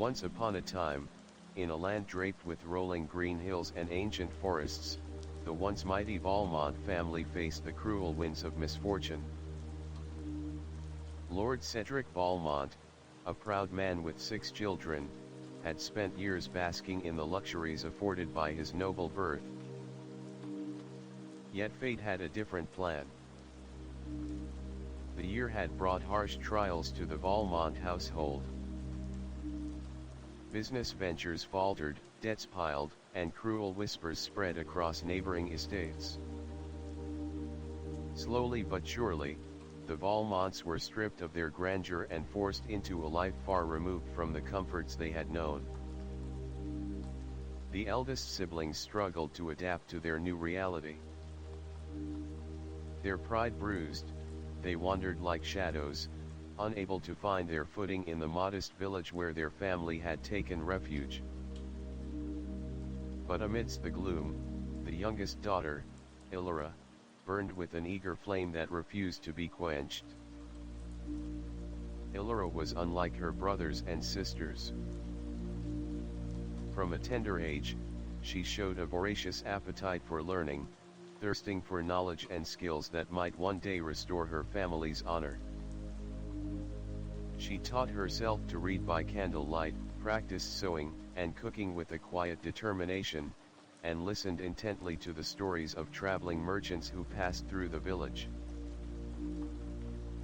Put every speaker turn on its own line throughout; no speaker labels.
Once upon a time, in a land draped with rolling green hills and ancient forests, the once mighty Valmont family faced the cruel winds of misfortune. Lord Cedric Valmont, a proud man with 6 children, had spent years basking in the luxuries afforded by his noble birth. Yet fate had a different plan. The year had brought harsh trials to the Valmont household. Business ventures faltered, debts piled, and cruel whispers spread across neighboring estates. Slowly but surely, the Valmonts were stripped of their grandeur and forced into a life far removed from the comforts they had known. The eldest siblings struggled to adapt to their new reality. Their pride bruised, they wandered like shadows, unable to find their footing in the modest village where their family had taken refuge. But amidst the gloom, the youngest daughter, Illyra, burned with an eager flame that refused to be quenched. Illyra was unlike her brothers and sisters. From a tender age, she showed a voracious appetite for learning, thirsting for knowledge and skills that might one day restore her family's honor. She taught herself to read by candlelight, practiced sewing and cooking with a quiet determination, and listened intently to the stories of traveling merchants who passed through the village.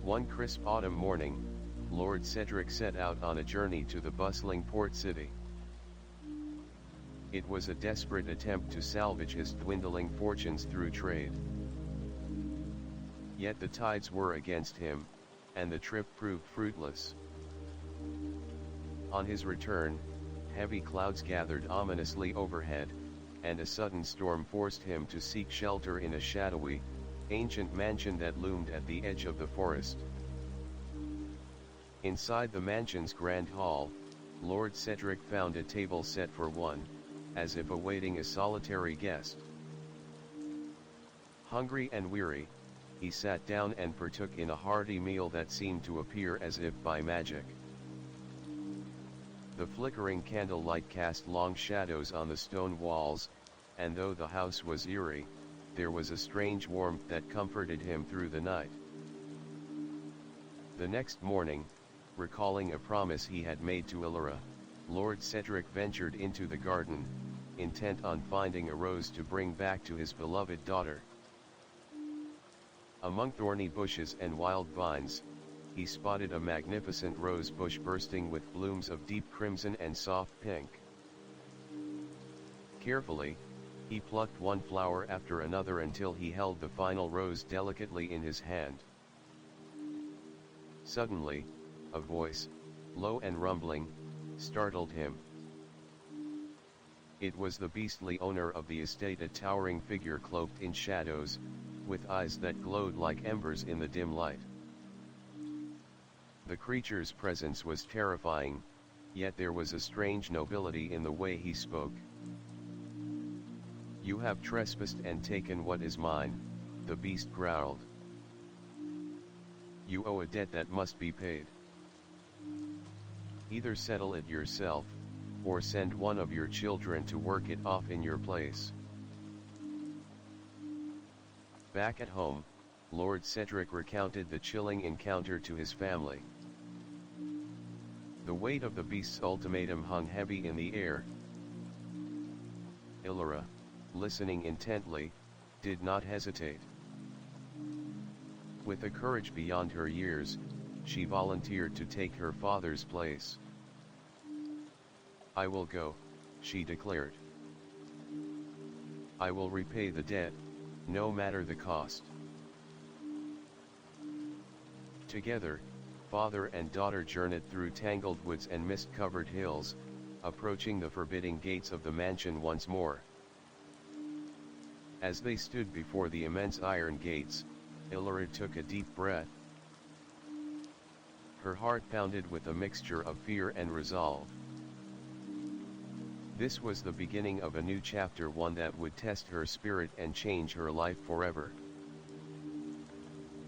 One crisp autumn morning, Lord Cedric set out on a journey to the bustling port city. It was a desperate attempt to salvage his dwindling fortunes through trade. Yet the tides were against him, and the trip proved fruitless. On his return, heavy clouds gathered ominously overhead, and a sudden storm forced him to seek shelter in a shadowy, ancient mansion that loomed at the edge of the forest. Inside the mansion's grand hall, Lord Cedric found a table set for one, as if awaiting a solitary guest. Hungry and weary, he sat down and partook in a hearty meal that seemed to appear as if by magic. The flickering candlelight cast long shadows on the stone walls, and though the house was eerie, there was a strange warmth that comforted him through the night. The next morning, recalling a promise he had made to Illyra, Lord Cedric ventured into the garden, intent on finding a rose to bring back to his beloved daughter. Among thorny bushes and wild vines, he spotted a magnificent rose bush bursting with blooms of deep crimson and soft pink. Carefully, he plucked one flower after another until he held the final rose delicately in his hand. Suddenly, a voice, low and rumbling, startled him. It was the beastly owner of the estate, a towering figure cloaked in shadows, with eyes that glowed like embers in the dim light. The creature's presence was terrifying, yet there was a strange nobility in the way he spoke. "You have trespassed and taken what is mine," the beast growled. "You owe a debt that must be paid. Either settle it yourself, or send one of your children to work it off in your place." Back at home, Lord Cedric recounted the chilling encounter to his family. The weight of the beast's ultimatum hung heavy in the air. Illyra, listening intently, did not hesitate. With a courage beyond her years, she volunteered to take her father's place. "I will go," she declared. "I will repay the debt, no matter the cost." Together, father and daughter journeyed through tangled woods and mist-covered hills, approaching the forbidding gates of the mansion once more. As they stood before the immense iron gates, Illyra took a deep breath. Her heart pounded with a mixture of fear and resolve. This was the beginning of a new chapter, one that would test her spirit and change her life forever.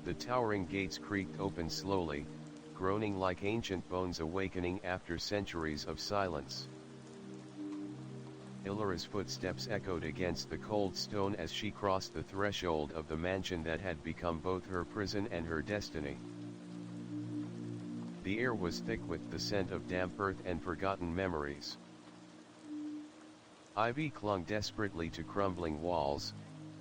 The towering gates creaked open slowly, groaning like ancient bones awakening after centuries of silence. Illyra's footsteps echoed against the cold stone as she crossed the threshold of the mansion that had become both her prison and her destiny. The air was thick with the scent of damp earth and forgotten memories. Ivy clung desperately to crumbling walls,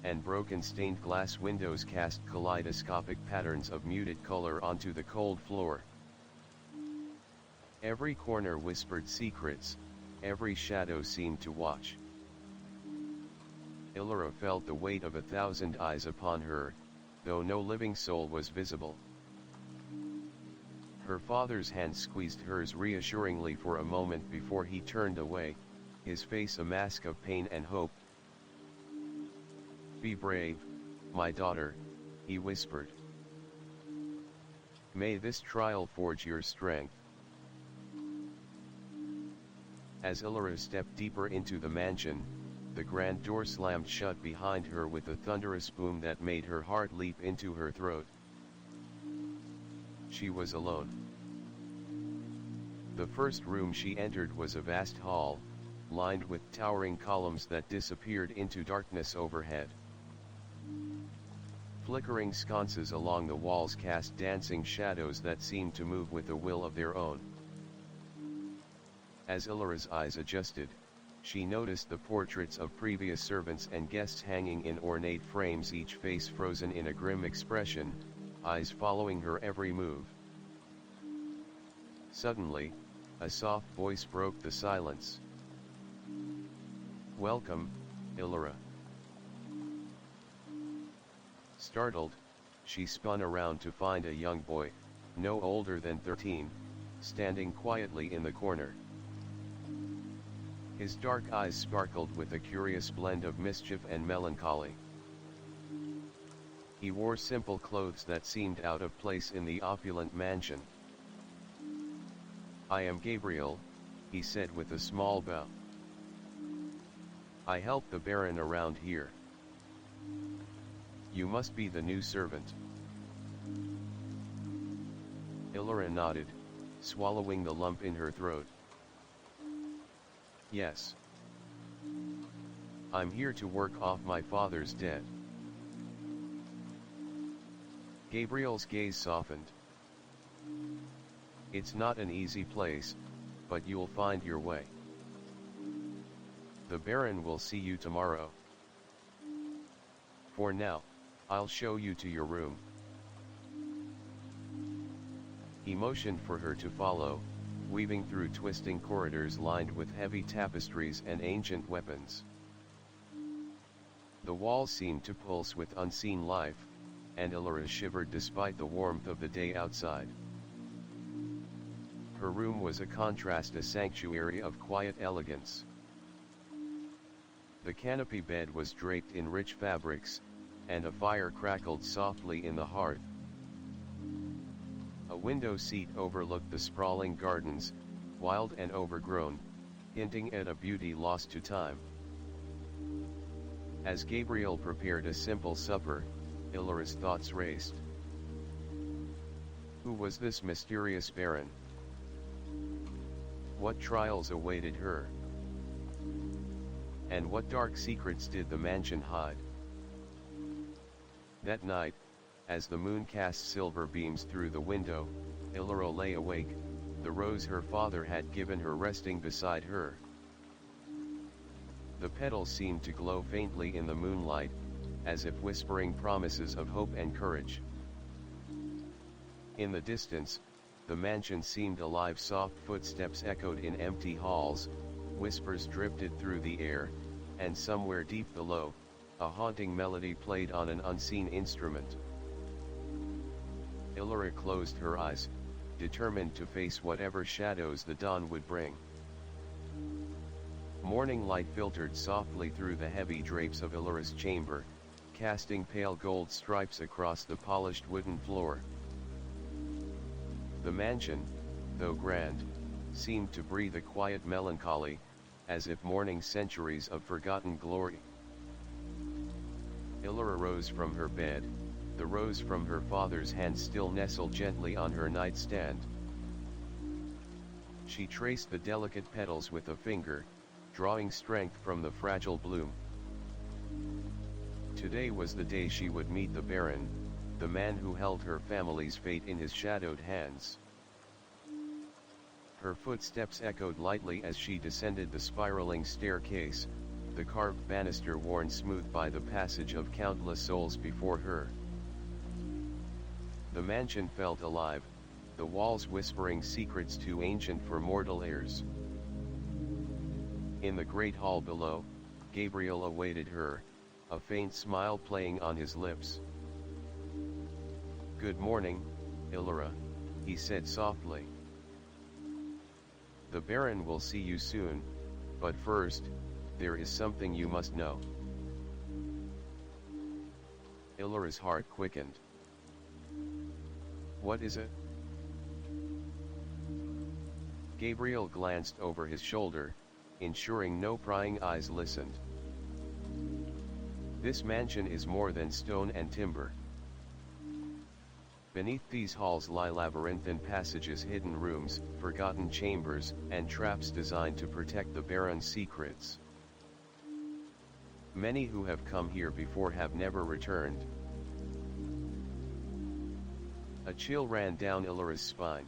and broken stained glass windows cast kaleidoscopic patterns of muted color onto the cold floor. Every corner whispered secrets, every shadow seemed to watch. Illyra felt the weight of 1,000 eyes upon her, though no living soul was visible. Her father's hand squeezed hers reassuringly for a moment before he turned away, his face a mask of pain and hope. "Be brave, my daughter," he whispered. "May this trial forge your strength." As Illyra stepped deeper into the mansion, the grand door slammed shut behind her with a thunderous boom that made her heart leap into her throat. She was alone. The first room she entered was a vast hall, lined with towering columns that disappeared into darkness overhead. Flickering sconces along the walls cast dancing shadows that seemed to move with a will of their own. As Illyra's eyes adjusted, she noticed the portraits of previous servants and guests hanging in ornate frames, each face frozen in a grim expression, eyes following her every move. Suddenly, a soft voice broke the silence. "Welcome, Illyra." Startled, she spun around to find a young boy, no older than 13, standing quietly in the corner. His dark eyes sparkled with a curious blend of mischief and melancholy. He wore simple clothes that seemed out of place in the opulent mansion. "I am Gabriel," he said with a small bow. "I help the Baron around here. You must be the new servant." Illyra nodded, swallowing the lump in her throat. "Yes. I'm here to work off my father's debt." Gabriel's gaze softened. "It's not an easy place, but you'll find your way. The Baron will see you tomorrow. For now, I'll show you to your room." He motioned for her to follow, weaving through twisting corridors lined with heavy tapestries and ancient weapons. The walls seemed to pulse with unseen life, and Illyra shivered despite the warmth of the day outside. Her room was a contrast, a sanctuary of quiet elegance. The canopy bed was draped in rich fabrics, and a fire crackled softly in the hearth. A window seat overlooked the sprawling gardens, wild and overgrown, hinting at a beauty lost to time. As Gabriel prepared a simple supper, Illyra's thoughts raced. Who was this mysterious Baron? What trials awaited her? And what dark secrets did the mansion hide? That night, as the moon cast silver beams through the window, Illyra lay awake, the rose her father had given her resting beside her. The petals seemed to glow faintly in the moonlight, as if whispering promises of hope and courage. In the distance, the mansion seemed alive. Soft footsteps echoed in empty halls, whispers drifted through the air, and somewhere deep below, a haunting melody played on an unseen instrument. Illyra closed her eyes, determined to face whatever shadows the dawn would bring. Morning light filtered softly through the heavy drapes of Illyra's chamber, casting pale gold stripes across the polished wooden floor. The mansion, though grand, seemed to breathe a quiet melancholy, as if mourning centuries of forgotten glory. Illyra rose from her bed, the rose from her father's hand still nestled gently on her nightstand. She traced the delicate petals with a finger, drawing strength from the fragile bloom. Today was the day she would meet the Baron, the man who held her family's fate in his shadowed hands. Her footsteps echoed lightly as she descended the spiraling staircase, the carved banister worn smooth by the passage of countless souls before her. The mansion felt alive, the walls whispering secrets too ancient for mortal ears. In the great hall below, Gabriel awaited her, a faint smile playing on his lips. "Good morning, Illyra," he said softly. "The Baron will see you soon, but first, there is something you must know." Illyra's heart quickened. "What is it?" Gabriel glanced over his shoulder, ensuring no prying eyes listened. "This mansion is more than stone and timber. Beneath these halls lie labyrinthine passages, hidden rooms, forgotten chambers, and traps designed to protect the Baron's secrets. Many who have come here before have never returned." A chill ran down Illyra's spine.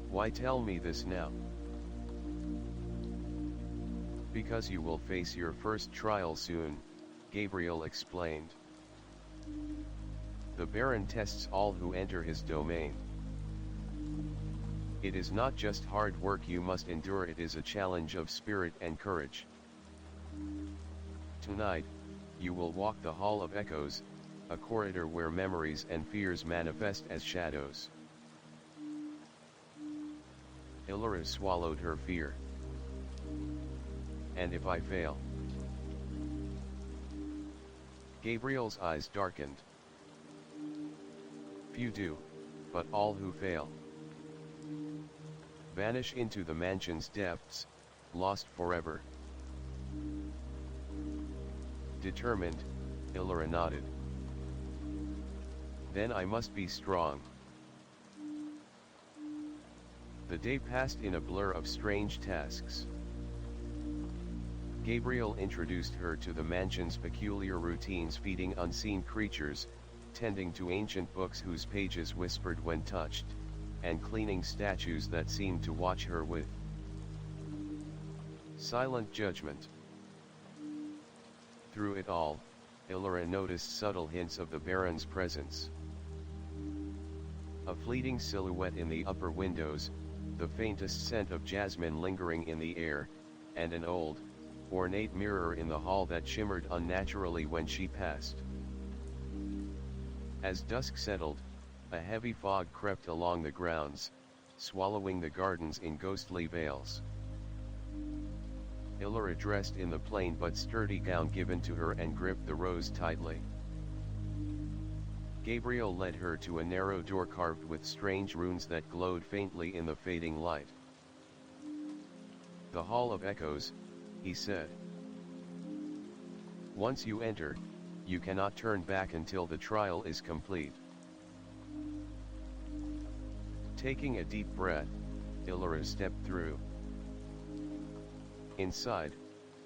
"Why tell me this now?" "Because you will face your first trial soon," Gabriel explained. "The Baron tests all who enter his domain. It is not just hard work you must endure, it is a challenge of spirit and courage. Tonight, you will walk the Hall of Echoes, a corridor where memories and fears manifest as shadows." Illyra swallowed her fear. "And if I fail?" Gabriel's eyes darkened. "Few do, but all who fail vanish into the mansion's depths, lost forever." Determined, Illyra nodded. "Then I must be strong." The day passed in a blur of strange tasks. Gabriel introduced her to the mansion's peculiar routines, feeding unseen creatures, tending to ancient books whose pages whispered when touched, and cleaning statues that seemed to watch her with silent judgment. Through it all, Illyra noticed subtle hints of the Baron's presence. A fleeting silhouette in the upper windows, the faintest scent of jasmine lingering in the air, and an old, ornate mirror in the hall that shimmered unnaturally when she passed. As dusk settled, a heavy fog crept along the grounds, swallowing the gardens in ghostly veils. Illyra dressed in the plain but sturdy gown given to her and gripped the rose tightly. Gabriel led her to a narrow door carved with strange runes that glowed faintly in the fading light. "The Hall of Echoes," he said. "Once you enter, you cannot turn back until the trial is complete." Taking a deep breath, Illyra stepped through. Inside,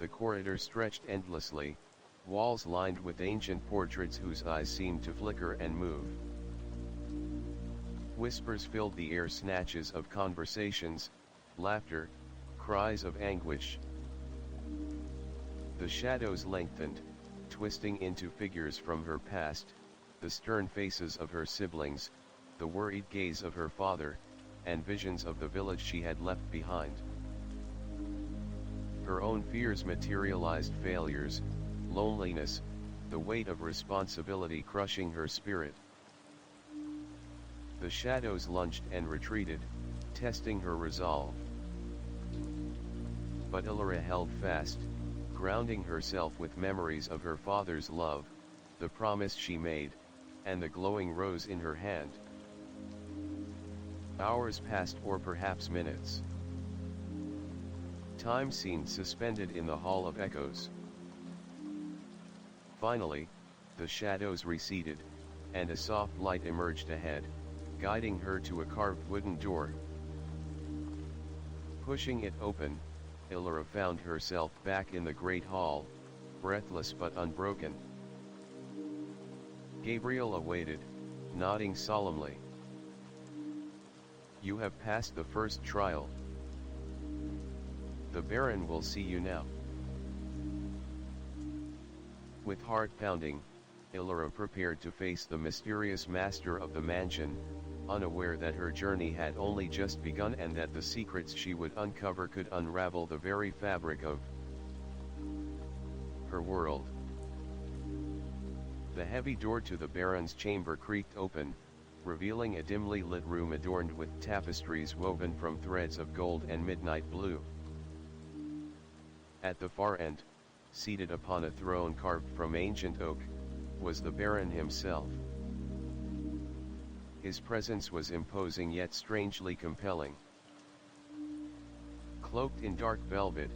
the corridor stretched endlessly, walls lined with ancient portraits whose eyes seemed to flicker and move. Whispers filled the air, snatches of conversations, laughter, cries of anguish. The shadows lengthened, twisting into figures from her past, the stern faces of her siblings, the worried gaze of her father, and visions of the village she had left behind. Her own fears materialized: failures, loneliness, the weight of responsibility crushing her spirit. The shadows lunged and retreated, testing her resolve. But Illyra held fast, grounding herself with memories of her father's love, the promise she made, and the glowing rose in her hand. Hours passed, or perhaps minutes. Time seemed suspended in the Hall of Echoes. Finally, The shadows receded, and a soft light emerged ahead, guiding her to a carved wooden door. Pushing it open, Illyra found herself back in the great hall, breathless but unbroken. Gabriel awaited, nodding solemnly. "You have passed the first trial. The Baron will see you now." With heart pounding, Illyra prepared to face the mysterious master of the mansion, unaware that her journey had only just begun and that the secrets she would uncover could unravel the very fabric of her world. The heavy door to the Baron's chamber creaked open, revealing a dimly lit room adorned with tapestries woven from threads of gold and midnight blue. At the far end, seated upon a throne carved from ancient oak, was the Baron himself. His presence was imposing yet strangely compelling. Cloaked in dark velvet,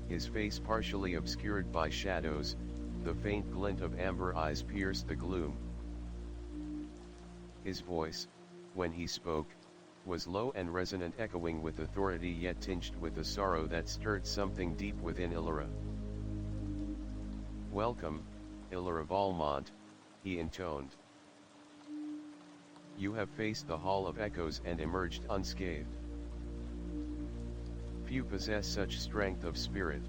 his face partially obscured by shadows, the faint glint of amber eyes pierced the gloom. His voice, when he spoke, was low and resonant, echoing with authority yet tinged with a sorrow that stirred something deep within Illyra. "Welcome, Illyra Valmont," he intoned. "You have faced the Hall of Echoes and emerged unscathed. Few possess such strength of spirit."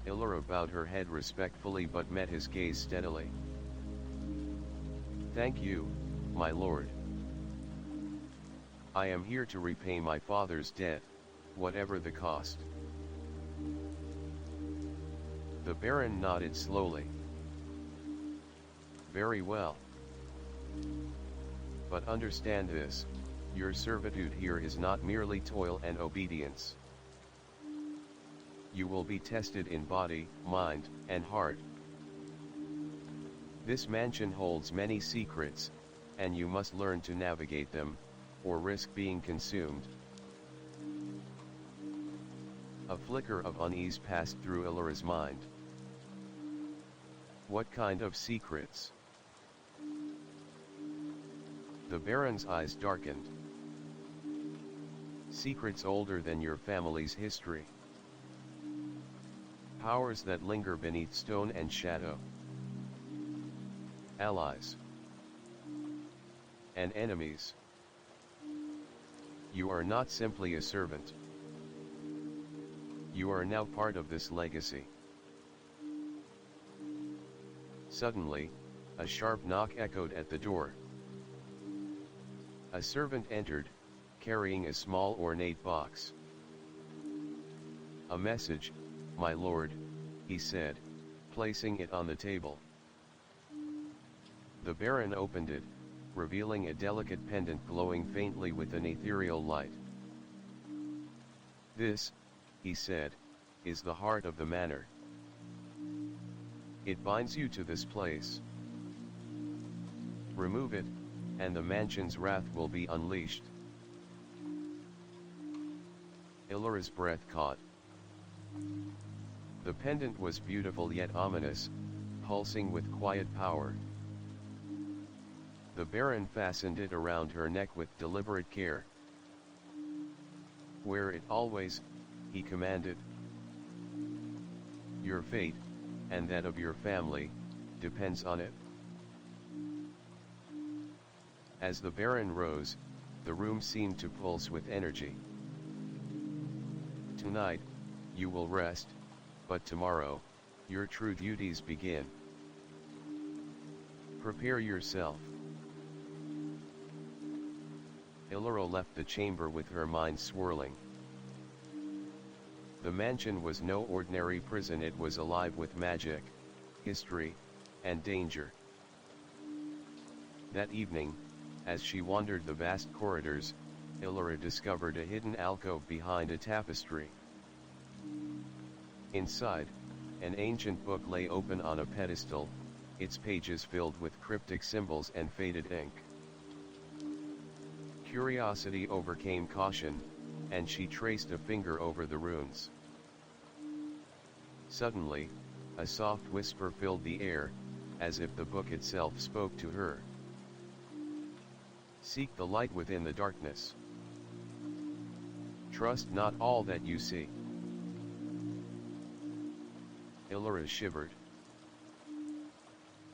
Illyra bowed her head respectfully but met his gaze steadily. "Thank you, my lord. I am here to repay my father's debt, whatever the cost." The Baron nodded slowly. "Very well. But understand this, your servitude here is not merely toil and obedience. You will be tested in body, mind, and heart. This mansion holds many secrets, and you must learn to navigate them, or risk being consumed." A flicker of unease passed through Illyra's mind. "What kind of secrets?" The Baron's eyes darkened. "Secrets older than your family's history. Powers that linger beneath stone and shadow. Allies. And enemies. You are not simply a servant. You are now part of this legacy." Suddenly, a sharp knock echoed at the door. A servant entered, carrying a small ornate box. "A message, my lord," he said, placing it on the table. The Baron opened it, revealing a delicate pendant glowing faintly with an ethereal light. "This," he said, "is the heart of the manor. It binds you to this place. Remove it, and the mansion's wrath will be unleashed." Illyra's breath caught. The pendant was beautiful yet ominous, pulsing with quiet power. The Baron fastened it around her neck with deliberate care. "Wear it always," he commanded. "Your fate, and that of your family, depends on it." As the Baron rose, the room seemed to pulse with energy. "Tonight, you will rest, but tomorrow, your true duties begin. Prepare yourself." Illyra left the chamber with her mind swirling. The mansion was no ordinary prison, it was alive with magic, history, and danger. That evening, as she wandered the vast corridors, Illyra discovered a hidden alcove behind a tapestry. Inside, an ancient book lay open on a pedestal, its pages filled with cryptic symbols and faded ink. Curiosity overcame caution, and she traced a finger over the runes. Suddenly, A soft whisper filled the air, as if the book itself spoke to her. Seek the light within the darkness. Trust not all that you see. Illyra shivered.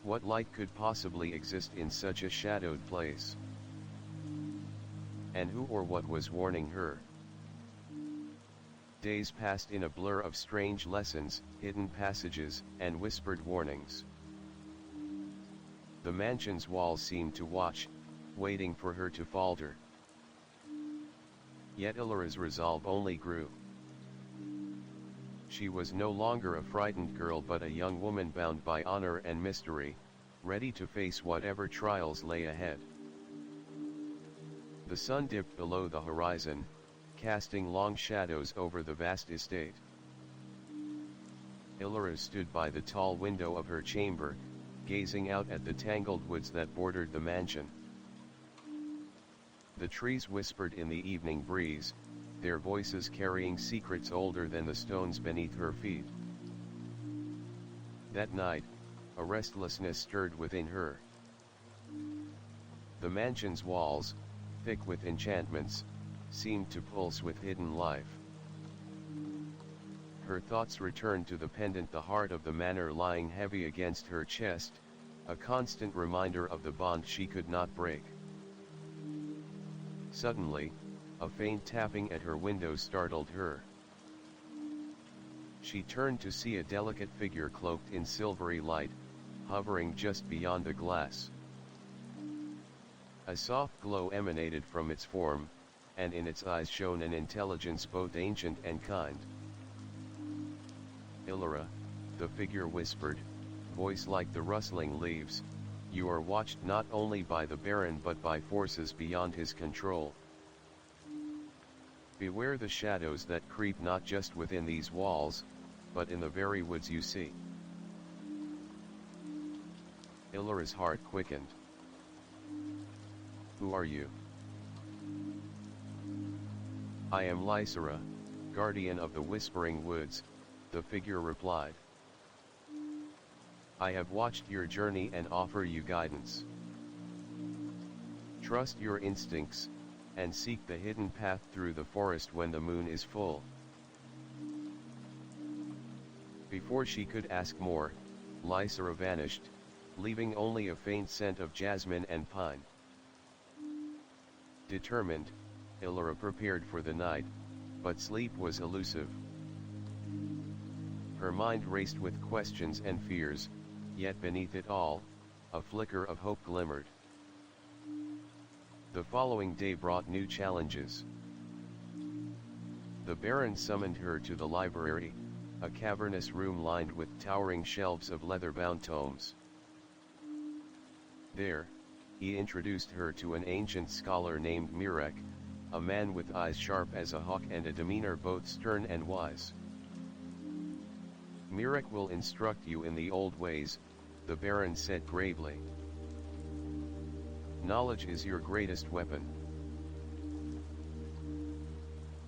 What light could possibly exist in such a shadowed place? And who or what was warning her? Days passed in a blur of strange lessons, hidden passages, and whispered warnings. The mansion's walls seemed to watch, waiting for her to falter. Yet Illyra's resolve only grew. She was no longer a frightened girl but a young woman bound by honor and mystery, ready to face whatever trials lay ahead. The sun dipped below the horizon, casting long shadows over the vast estate. Illyra stood by the tall window of her chamber, gazing out at the tangled woods that bordered the mansion. The trees whispered in the evening breeze, their voices carrying secrets older than the stones beneath her feet. That night, a restlessness stirred within her. The mansion's walls, thick with enchantments, seemed to pulse with hidden life. Her thoughts returned to the pendant, the heart of the manor lying heavy against her chest, a constant reminder of the bond she could not break. Suddenly, a faint tapping at her window startled her. She turned to see a delicate figure cloaked in silvery light, hovering just beyond the glass. A soft glow emanated from its form, and in its eyes shone an intelligence both ancient and kind. Illyra, the figure whispered, voice like the rustling leaves, you are watched not only by the Baron but by forces beyond his control. Beware the shadows that creep not just within these walls, but in the very woods you see. Illyra's heart quickened. Who are you? I am Lycera, guardian of the Whispering Woods, the figure replied. I have watched your journey and offer you guidance. Trust your instincts, and seek the hidden path through the forest when the moon is full. Before she could ask more, Lycera vanished, leaving only a faint scent of jasmine and pine. Determined, Illyra prepared for the night, but sleep was elusive. Her mind raced with questions and fears, yet beneath it all, a flicker of hope glimmered. The following day brought new challenges. The Baron summoned her to the library, a cavernous room lined with towering shelves of leather-bound tomes. There, he introduced her to an ancient scholar named Mirek, a man with eyes sharp as a hawk and a demeanor both stern and wise. Mirek will instruct you in the old ways, the Baron said gravely. Knowledge is your greatest weapon.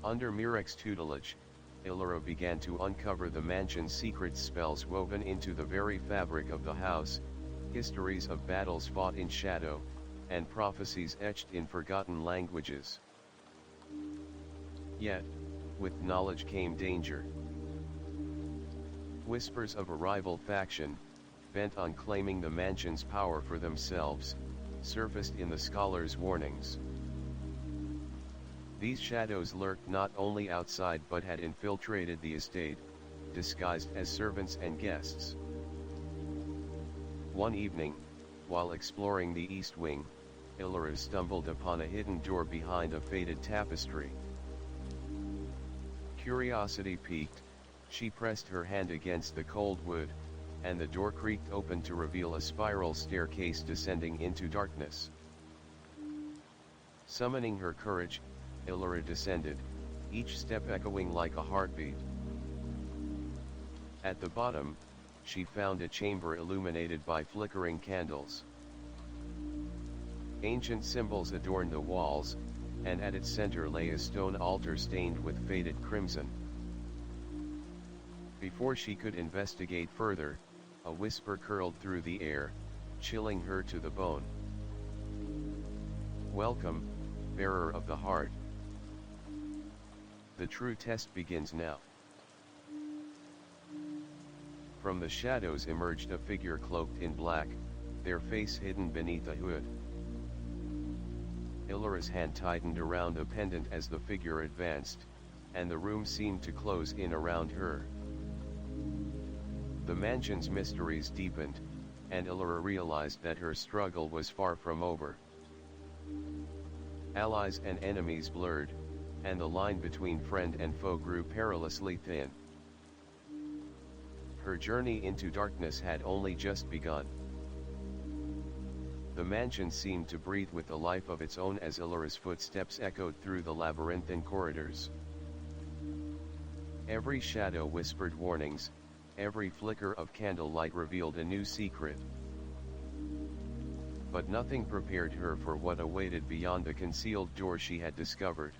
Under Mirek's tutelage, Illyra began to uncover the mansion's secret spells woven into the very fabric of the house, histories of battles fought in shadow, and prophecies etched in forgotten languages. Yet, with knowledge came danger. Whispers of a rival faction, bent on claiming the mansion's power for themselves, surfaced in the scholar's warnings. These shadows lurked not only outside but had infiltrated the estate, disguised as servants and guests. One evening, while exploring the east wing, Illyra stumbled upon a hidden door behind a faded tapestry. Curiosity piqued, she pressed her hand against the cold wood, and the door creaked open to reveal a spiral staircase descending into darkness. Summoning her courage, Illyra descended, each step echoing like a heartbeat. At the bottom, she found a chamber illuminated by flickering candles. Ancient symbols adorned the walls, and at its center lay a stone altar stained with faded crimson. Before she could investigate further, a whisper curled through the air, chilling her to the bone. "Welcome, bearer of the heart. The true test begins now." From the shadows emerged a figure cloaked in black, their face hidden beneath a hood. Illyra's hand tightened around a pendant as the figure advanced, and the room seemed to close in around her. The mansion's mysteries deepened, and Illyra realized that her struggle was far from over. Allies and enemies blurred, and the line between friend and foe grew perilously thin. Her journey into darkness had only just begun. The mansion seemed to breathe with a life of its own as Illyra's footsteps echoed through the labyrinthine corridors. Every shadow whispered warnings, every flicker of candlelight revealed a new secret. But nothing prepared her for what awaited beyond the concealed door she had discovered.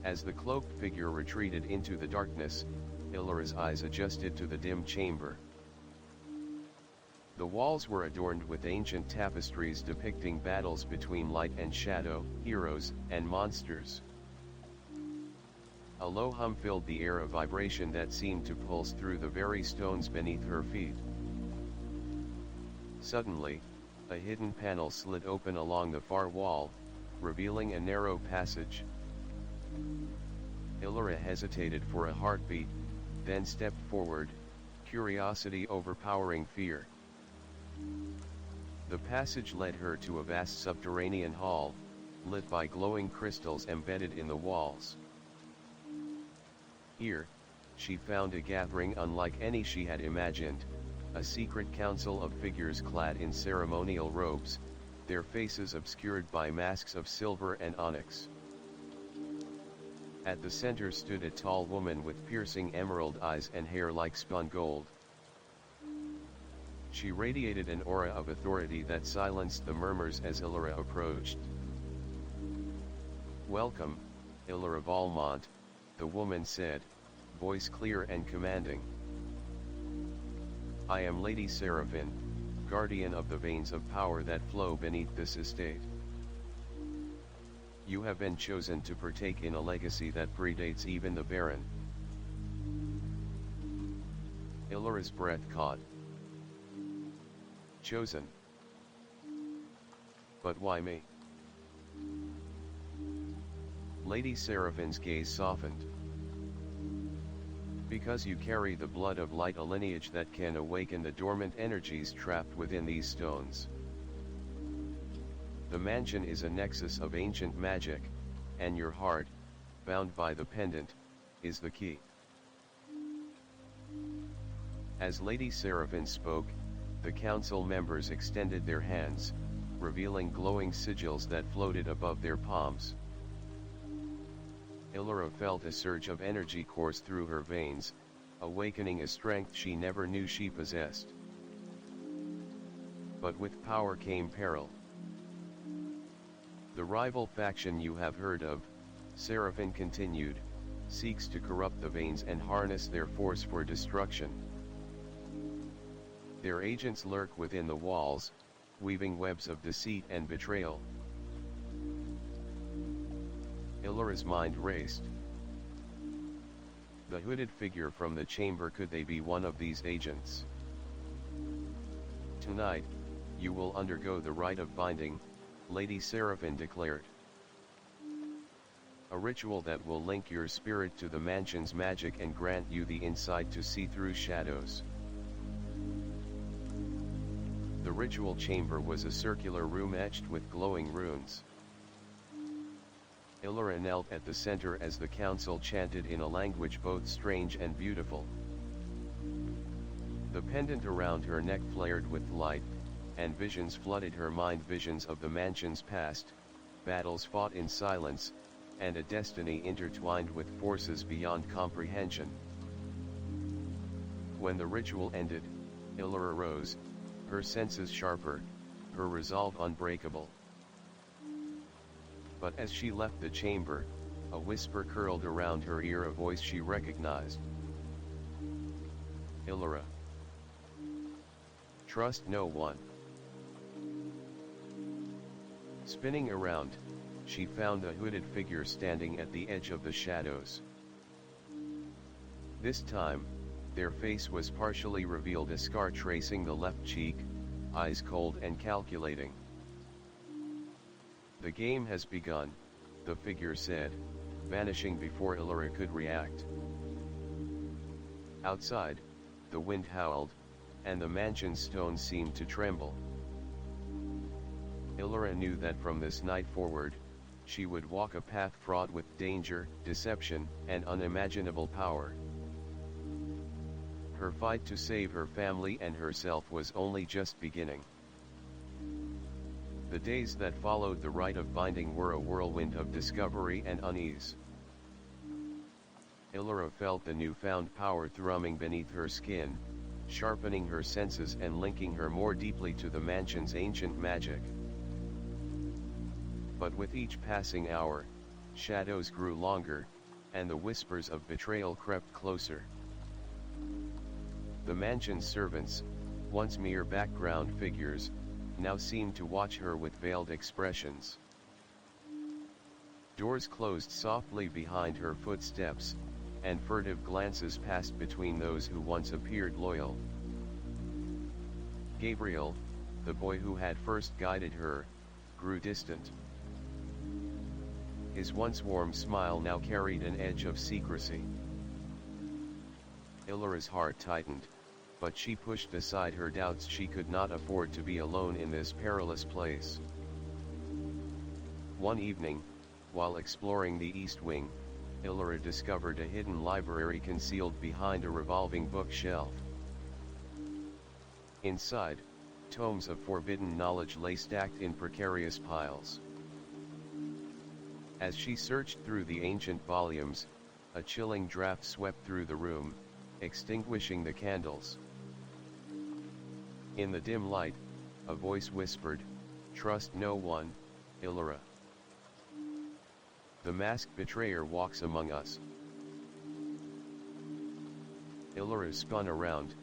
As the cloaked figure retreated into the darkness, Illyra's eyes adjusted to the dim chamber. The walls were adorned with ancient tapestries depicting battles between light and shadow, heroes and monsters. A low hum filled the air, a vibration that seemed to pulse through the very stones beneath her feet. Suddenly, a hidden panel slid open along the far wall, revealing a narrow passage. Illyra hesitated for a heartbeat, then stepped forward, curiosity overpowering fear. The passage led her to a vast subterranean hall, lit by glowing crystals embedded in the walls. Here, she found a gathering unlike any she had imagined, a secret council of figures clad in ceremonial robes, their faces obscured by masks of silver and onyx. At the center stood a tall woman with piercing emerald eyes and hair like spun gold. She radiated an aura of authority that silenced the murmurs as Illyra approached. "Welcome, Illyra Valmont," the woman said, voice clear and commanding. "I am Lady Seraphine, guardian of the veins of power that flow beneath this estate. You have been chosen to partake in a legacy that predates even the Baron." Illyra's breath caught. Chosen? But why me? Lady Seraphine's gaze softened. Because you carry the blood of light, a lineage that can awaken the dormant energies trapped within these stones. The mansion is a nexus of ancient magic, and your heart, bound by the pendant, is the key. As Lady Seraphine spoke, the council members extended their hands, revealing glowing sigils that floated above their palms. Illyra felt a surge of energy course through her veins, awakening a strength she never knew she possessed. But with power came peril. The rival faction you have heard of, Seraphine continued, seeks to corrupt the veins and harness their force for destruction. Their agents lurk within the walls, weaving webs of deceit and betrayal. Illyra's mind raced. The hooded figure from the chamber, could they be one of these agents? Tonight, you will undergo the rite of binding, Lady Seraphine declared. A ritual that will link your spirit to the mansion's magic and grant you the insight to see through shadows. The ritual chamber was a circular room etched with glowing runes. Illyra knelt at the center as the council chanted in a language both strange and beautiful. The pendant around her neck flared with light, and visions flooded her mind, visions of the mansion's past, battles fought in silence, and a destiny intertwined with forces beyond comprehension. When the ritual ended, Illyra rose, her senses sharper, her resolve unbreakable. But as she left the chamber, a whisper curled around her ear, a voice she recognized. Illyra. Trust no one. Spinning around, she found a hooded figure standing at the edge of the shadows. This time, their face was partially revealed, a scar tracing the left cheek, eyes cold and calculating. The game has begun, the figure said, vanishing before Illyra could react. Outside, the wind howled, and the mansion's stones seemed to tremble. Illyra knew that from this night forward, she would walk a path fraught with danger, deception, and unimaginable power. Her fight to save her family and herself was only just beginning. The days that followed the rite of binding were a whirlwind of discovery and unease. Illyra felt the newfound power thrumming beneath her skin, sharpening her senses and linking her more deeply to the mansion's ancient magic. But with each passing hour, shadows grew longer, and the whispers of betrayal crept closer. The mansion's servants, once mere background figures, now seemed to watch her with veiled expressions. Doors closed softly behind her footsteps, and furtive glances passed between those who once appeared loyal. Gabriel, the boy who had first guided her, grew distant. His once warm smile now carried an edge of secrecy. Illyra's heart tightened, but she pushed aside her doubts. She could not afford to be alone in this perilous place. One evening, while exploring the East Wing, Illyra discovered a hidden library concealed behind a revolving bookshelf. Inside, tomes of forbidden knowledge lay stacked in precarious piles. As she searched through the ancient volumes, a chilling draft swept through the room, extinguishing the candles. In the dim light, a voice whispered, "Trust no one, Illyra. The masked betrayer walks among us." Illyra spun around,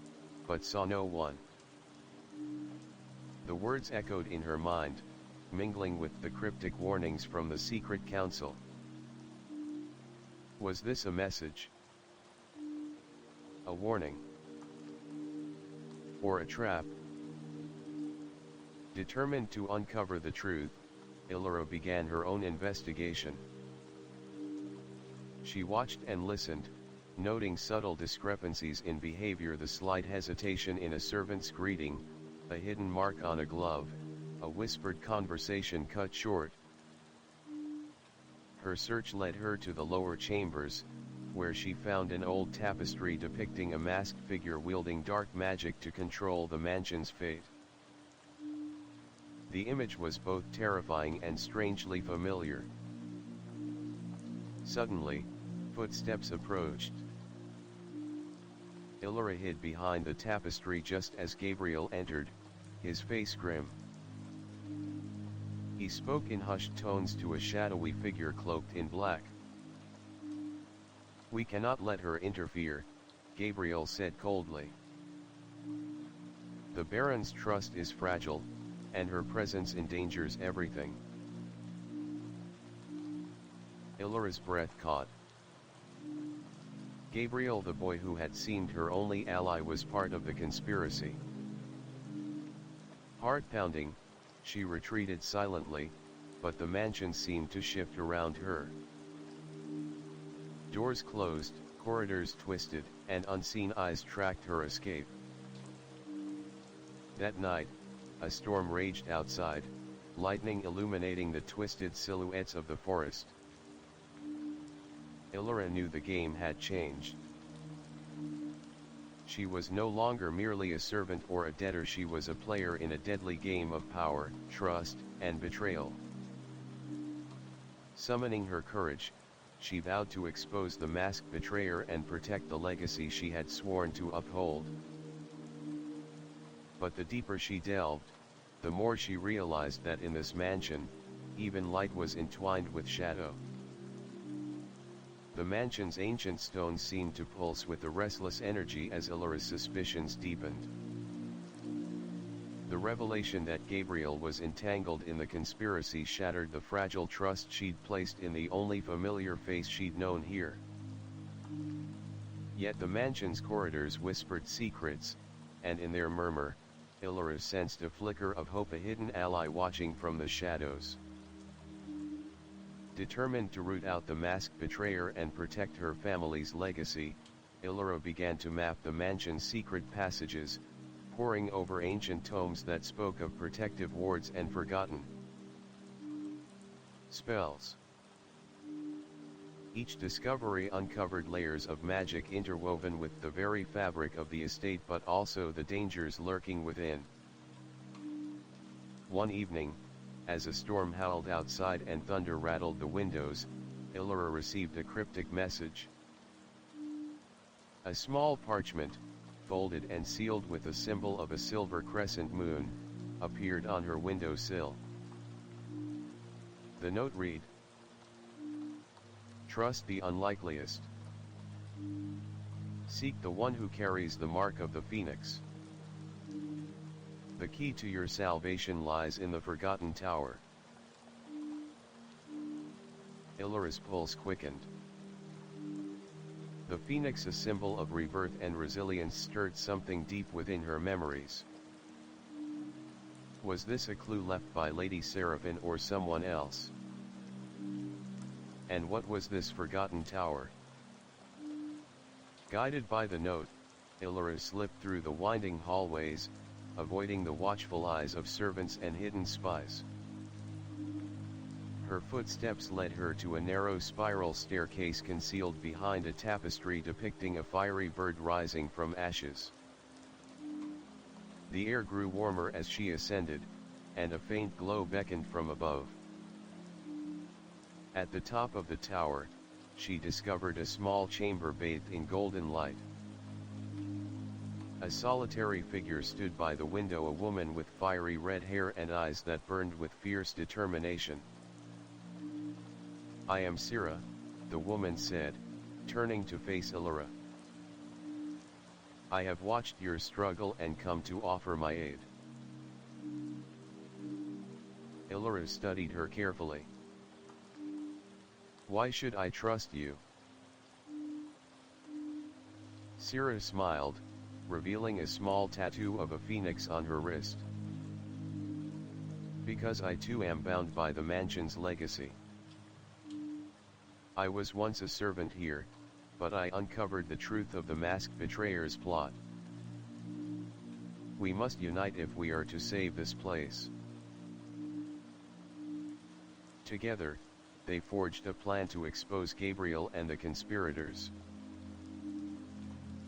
but saw no one. The words echoed in her mind, mingling with the cryptic warnings from the secret council. Was this a message? A warning? Or a trap? Determined to uncover the truth, Illyra began her own investigation. She watched and listened, noting subtle discrepancies in behavior: the slight hesitation in a servant's greeting, a hidden mark on a glove, a whispered conversation cut short. Her search led her to the lower chambers, where she found an old tapestry depicting a masked figure wielding dark magic to control the mansion's fate. The image was both terrifying and strangely familiar. Suddenly, footsteps approached. Illyra hid behind the tapestry just as Gabriel entered, his face grim. He spoke in hushed tones to a shadowy figure cloaked in black. "We cannot let her interfere," Gabriel said coldly. "The Baron's trust is fragile, and her presence endangers everything." Illyra's breath caught. Gabriel, the boy who had seemed her only ally, was part of the conspiracy. Heart-pounding, she retreated silently, but the mansion seemed to shift around her. Doors closed, corridors twisted, and unseen eyes tracked her escape. That night, a storm raged outside, lightning illuminating the twisted silhouettes of the forest. Illyra knew the game had changed. She was no longer merely a servant or a debtor. She was a player in a deadly game of power, trust, and betrayal. Summoning her courage, she vowed to expose the masked betrayer and protect the legacy she had sworn to uphold. But the deeper she delved, the more she realized that in this mansion, even light was entwined with shadow. The mansion's ancient stones seemed to pulse with a restless energy as Illyra's suspicions deepened. The revelation that Gabriel was entangled in the conspiracy shattered the fragile trust she'd placed in the only familiar face she'd known here. Yet the mansion's corridors whispered secrets, and in their murmur, Illyra sensed a flicker of hope, a hidden ally watching from the shadows. Determined to root out the masked betrayer and protect her family's legacy, Illyra began to map the mansion's secret passages, poring over ancient tomes that spoke of protective wards and forgotten spells. Each discovery uncovered layers of magic interwoven with the very fabric of the estate, but also the dangers lurking within. One evening, as a storm howled outside and thunder rattled the windows, Illyra received a cryptic message. A small parchment, folded and sealed with the symbol of a silver crescent moon, appeared on her windowsill. The note read, "Trust the unlikeliest. Seek the one who carries the mark of the phoenix. The key to your salvation lies in the forgotten tower." Illyra's pulse quickened. The phoenix, a symbol of rebirth and resilience, stirred something deep within her memories. Was this a clue left by Lady Seraphine or someone else? And what was this forgotten tower? Guided by the note, Illyra slipped through the winding hallways, avoiding the watchful eyes of servants and hidden spies. Her footsteps led her to a narrow spiral staircase concealed behind a tapestry depicting a fiery bird rising from ashes. The air grew warmer as she ascended, and a faint glow beckoned from above. At the top of the tower, she discovered a small chamber bathed in golden light. A solitary figure stood by the window, a woman with fiery red hair and eyes that burned with fierce determination. "I am Sira," the woman said, turning to face Illyra. "I have watched your struggle and come to offer my aid." Illyra studied her carefully. "Why should I trust you?" Sira smiled, revealing a small tattoo of a phoenix on her wrist. "Because I too am bound by the mansion's legacy. I was once a servant here, but I uncovered the truth of the masked betrayer's plot. We must unite if we are to save this place." Together, they forged a plan to expose Gabriel and the conspirators.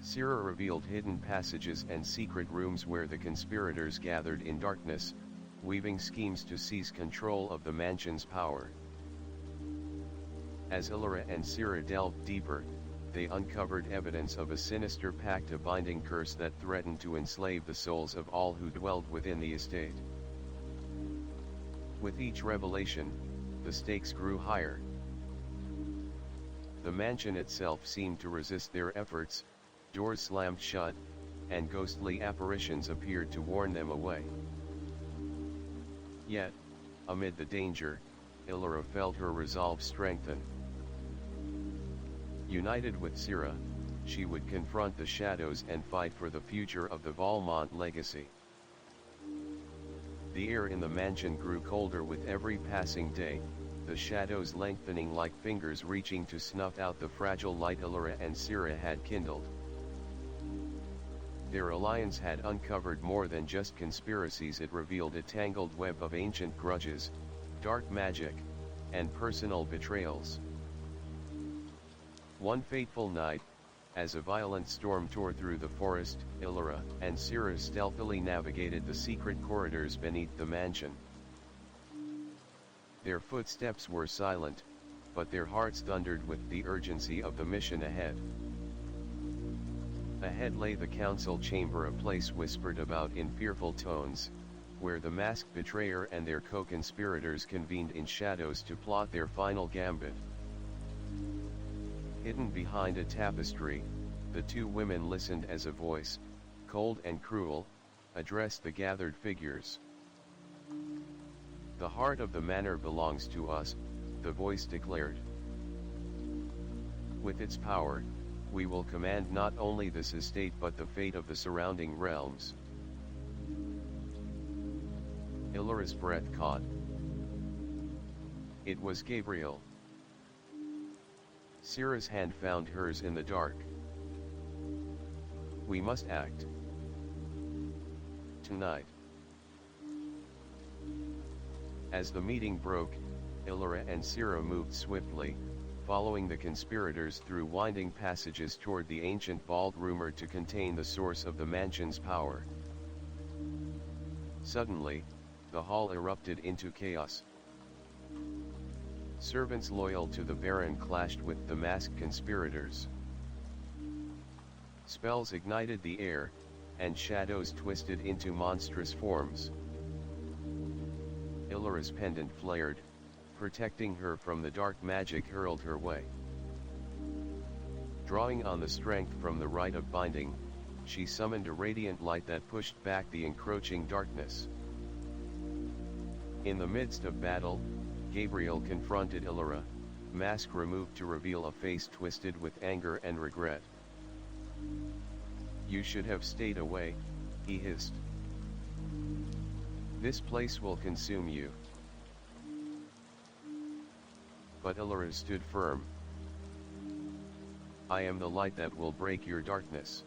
Sira revealed hidden passages and secret rooms where the conspirators gathered in darkness, weaving schemes to seize control of the mansion's power. As Illyra and Sira delved deeper, they uncovered evidence of a sinister pact, a binding curse that threatened to enslave the souls of all who dwelled within the estate. With each revelation, the stakes grew higher. The mansion itself seemed to resist their efforts, doors slammed shut, and ghostly apparitions appeared to warn them away. Yet, amid the danger, Illyra felt her resolve strengthen. United with Sira, she would confront the shadows and fight for the future of the Valmont legacy. The air in the mansion grew colder with every passing day, the shadows lengthening like fingers reaching to snuff out the fragile light Illyra and Sira had kindled. Their alliance had uncovered more than just conspiracies. It revealed a tangled web of ancient grudges, dark magic, and personal betrayals. One fateful night, as a violent storm tore through the forest, Illyra and Sira stealthily navigated the secret corridors beneath the mansion. Their footsteps were silent, but their hearts thundered with the urgency of the mission ahead. Ahead lay the council chamber, a place whispered about in fearful tones, where the masked betrayer and their co-conspirators convened in shadows to plot their final gambit. Hidden behind a tapestry, the two women listened as a voice, cold and cruel, addressed the gathered figures. "The heart of the manor belongs to us," the voice declared. "With its power, we will command not only this estate but the fate of the surrounding realms." Illyra's breath caught. It was Gabriel. Syrah's hand found hers in the dark. "We must act. Tonight." As the meeting broke, Illyra and Syrah moved swiftly, following the conspirators through winding passages toward the ancient vault rumored to contain the source of the mansion's power. Suddenly, the hall erupted into chaos. Servants loyal to the Baron clashed with the masked conspirators. Spells ignited the air, and shadows twisted into monstrous forms. Illyra's pendant flared, protecting her from the dark magic hurled her way. Drawing on the strength from the rite of binding, she summoned a radiant light that pushed back the encroaching darkness. In the midst of battle, Gabriel confronted Illyra, mask removed to reveal a face twisted with anger and regret. "You should have stayed away," he hissed. "This place will consume you." But Illyra stood firm. "I am the light that will break your darkness."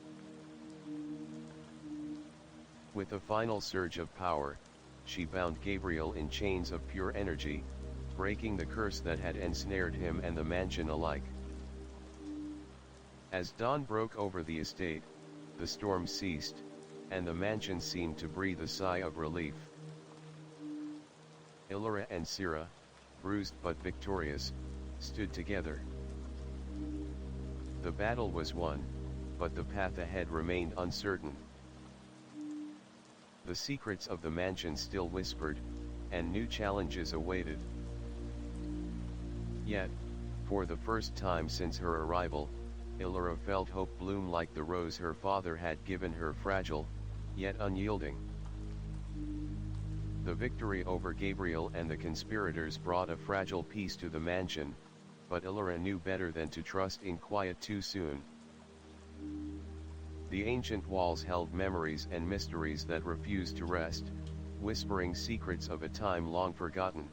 With a final surge of power, she bound Gabriel in chains of pure energy, breaking the curse that had ensnared him and the mansion alike. As dawn broke over the estate, the storm ceased, and the mansion seemed to breathe a sigh of relief. Illyra and Syrah, bruised but victorious, stood together. The battle was won, but the path ahead remained uncertain. The secrets of the mansion still whispered, and new challenges awaited. Yet, for the first time since her arrival, Illyra felt hope bloom like the rose her father had given her, fragile, yet unyielding. The victory over Gabriel and the conspirators brought a fragile peace to the mansion, but Illyra knew better than to trust in quiet too soon. The ancient walls held memories and mysteries that refused to rest, whispering secrets of a time long forgotten.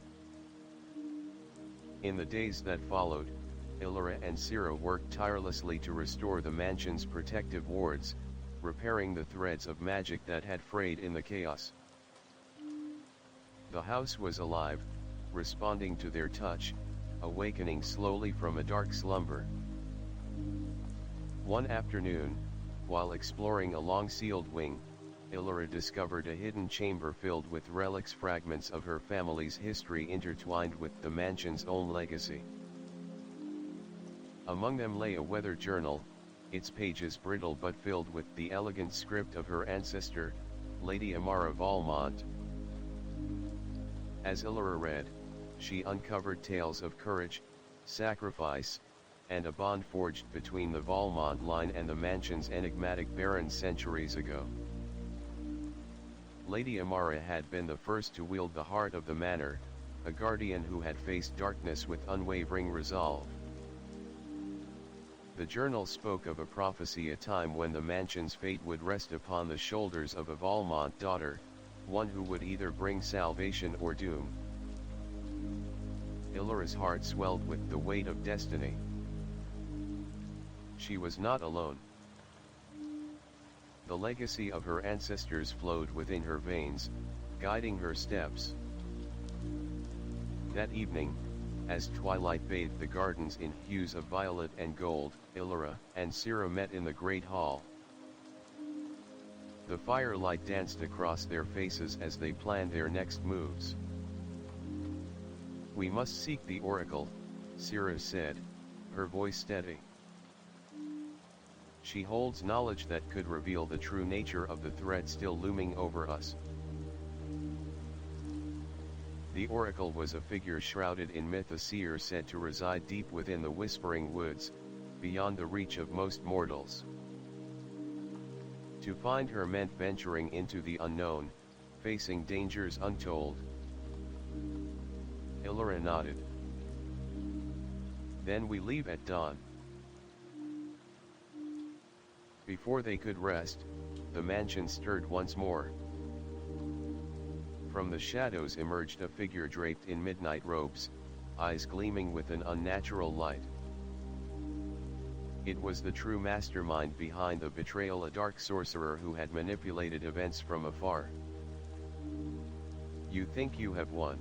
In the days that followed, Illyra and Syrah worked tirelessly to restore the mansion's protective wards, repairing the threads of magic that had frayed in the chaos. The house was alive, responding to their touch, awakening slowly from a dark slumber. One afternoon, while exploring a long-sealed wing, Illyra discovered a hidden chamber filled with relics, fragments of her family's history intertwined with the mansion's own legacy. Among them lay a weathered journal, its pages brittle but filled with the elegant script of her ancestor, Lady Amara Valmont. As Illyra read, she uncovered tales of courage, sacrifice, and a bond forged between the Valmont line and the mansion's enigmatic baron centuries ago. Lady Amara had been the first to wield the heart of the manor, a guardian who had faced darkness with unwavering resolve. The journal spoke of a prophecy, a time when the mansion's fate would rest upon the shoulders of a Valmont daughter, one who would either bring salvation or doom. Illyra's heart swelled with the weight of destiny. She was not alone. The legacy of her ancestors flowed within her veins, guiding her steps. That evening, as twilight bathed the gardens in hues of violet and gold, Illyra and Syrah met in the great hall. The firelight danced across their faces as they planned their next moves. "We must seek the oracle," Syrah said, her voice steady. "She holds knowledge that could reveal the true nature of the threat still looming over us." The oracle was a figure shrouded in myth, a seer said to reside deep within the whispering woods, beyond the reach of most mortals. To find her meant venturing into the unknown, facing dangers untold. Illyra nodded. Then we leave at dawn. Before they could rest, the mansion stirred once more. From the shadows emerged a figure draped in midnight robes, eyes gleaming with an unnatural light. It was the true mastermind behind the betrayal, a dark sorcerer who had manipulated events from afar. You think you have won?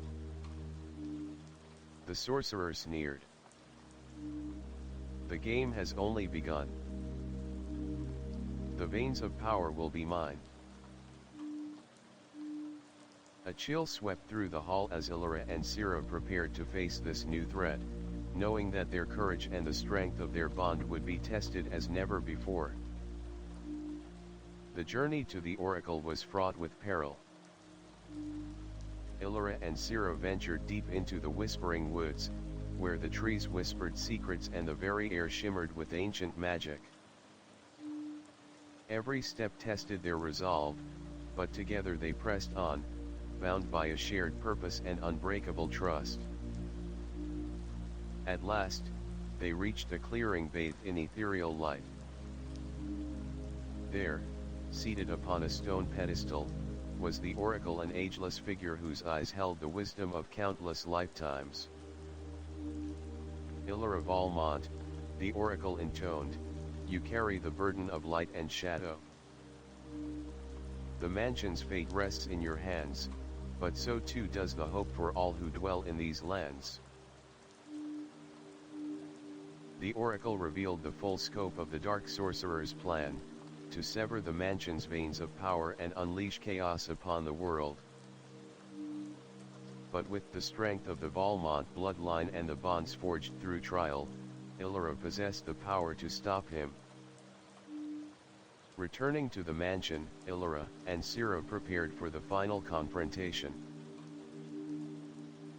The sorcerer sneered. The game has only begun. The veins of power will be mine. A chill swept through the hall as Illyra and Sira prepared to face this new threat, knowing that their courage and the strength of their bond would be tested as never before. The journey to the oracle was fraught with peril. Illyra and Sira ventured deep into the whispering woods, where the trees whispered secrets and the very air shimmered with ancient magic. Every step tested their resolve, but together they pressed on, bound by a shared purpose and unbreakable trust. At last, they reached a clearing bathed in ethereal light. There, seated upon a stone pedestal, was the oracle, an ageless figure whose eyes held the wisdom of countless lifetimes. Illyra Valmont, the oracle intoned, you carry the burden of light and shadow. The mansion's fate rests in your hands, but so too does the hope for all who dwell in these lands. The oracle revealed the full scope of the dark sorcerer's plan, to sever the mansion's veins of power and unleash chaos upon the world. But with the strength of the Valmont bloodline and the bonds forged through trial, Illyra possessed the power to stop him. Returning to the mansion, Illyra and Sira prepared for the final confrontation.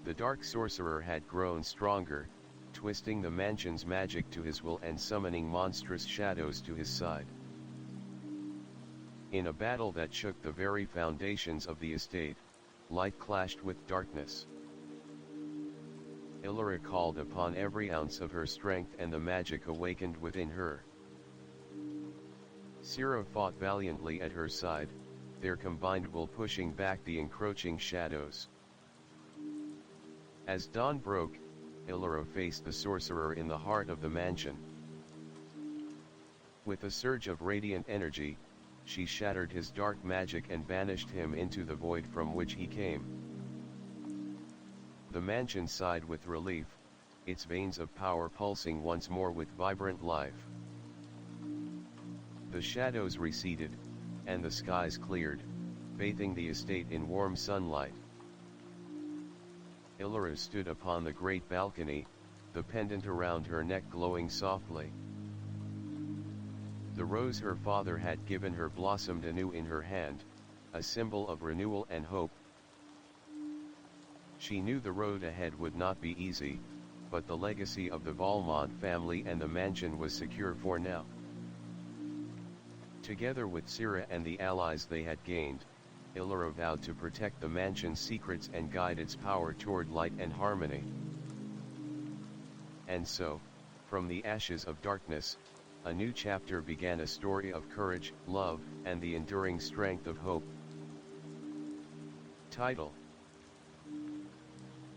The dark sorcerer had grown stronger, twisting the mansion's magic to his will and summoning monstrous shadows to his side. In a battle that shook the very foundations of the estate, light clashed with darkness. Illyra called upon every ounce of her strength and the magic awakened within her. Sira fought valiantly at her side, their combined will pushing back the encroaching shadows. As dawn broke, Illyra faced the sorcerer in the heart of the mansion. With a surge of radiant energy, she shattered his dark magic and banished him into the void from which he came. The mansion sighed with relief, its veins of power pulsing once more with vibrant life. The shadows receded, and the skies cleared, bathing the estate in warm sunlight. Illyra stood upon the great balcony, the pendant around her neck glowing softly. The rose her father had given her blossomed anew in her hand, a symbol of renewal and hope. She knew the road ahead would not be easy, but the legacy of the Valmont family and the mansion was secure for now. Together with Sira and the allies they had gained, Illyra vowed to protect the mansion's secrets and guide its power toward light and harmony. And so, from the ashes of darkness, a new chapter began, a story of courage, love, and the enduring strength of hope. Title: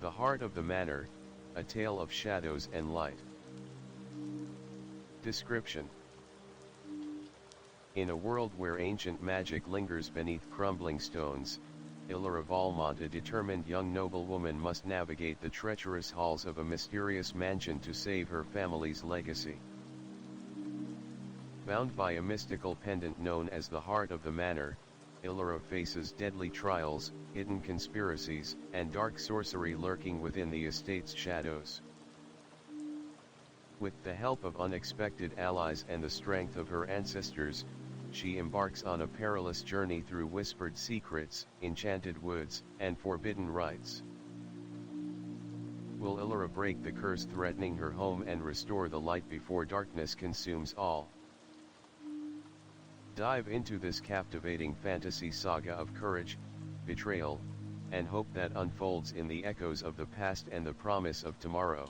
The Heart of the Manor, A Tale of Shadows and Light. Description: In a world where ancient magic lingers beneath crumbling stones, Illyra Valmont, a determined young noblewoman, must navigate the treacherous halls of a mysterious mansion to save her family's legacy. Bound by a mystical pendant known as the Heart of the Manor, Illyra faces deadly trials, hidden conspiracies, and dark sorcery lurking within the estate's shadows. With the help of unexpected allies and the strength of her ancestors, she embarks on a perilous journey through whispered secrets, enchanted woods, and forbidden rites. Will Illyra break the curse threatening her home and restore the light before darkness consumes all? Dive into this captivating fantasy saga of courage, betrayal, and hope that unfolds in the echoes of the past and the promise of tomorrow.